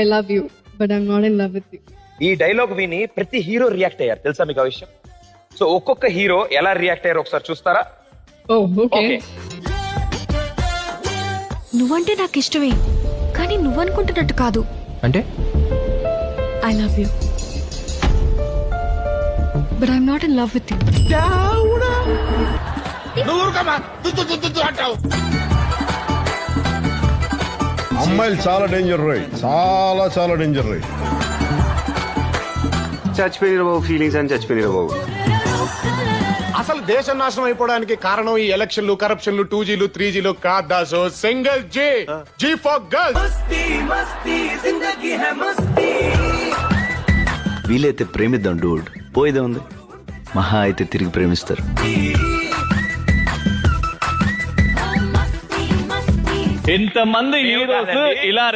I love you, but I'm not in love with you. ఈ dialogue విని ప్రతి hero react అయ్యారు తెలుసా మీకు ఆ విషయం? సో ఒక్కొక్క హీరో ఎలా రియాక్ట్ అయ్యారు ఒకసారి చూస్తారా? Oh, okay. ఓకే. నువ్వంటే నాకు ఇష్టమే, కానీ నువ్వనుకుంటున్నట్టు కాదు. అంటే I love you, but I'm not in love with you. అమ్మాయిలు చాలా డేంజర్ రోయ్, చాలా చాలా డేంజర్ రోయ్. చచ్చిపోయిన బాబు ఫీలింగ్స్ అని చచ్చిపోయిన బాబు. అసలు దేశం నాశనం అయిపోవడానికి కారణం ఈ ఎలక్షన్లు, కరప్షన్లు, 2Gలు 3Gలు కాదు Dasu. Single G for girls. వీలైతే ప్రేమిద్దాం డూడ్, పోయేదే ఉంది. మహా అయితే తిరిగి ప్రేమిస్తారు. ఇంతమంది హీరోస్ ఇలా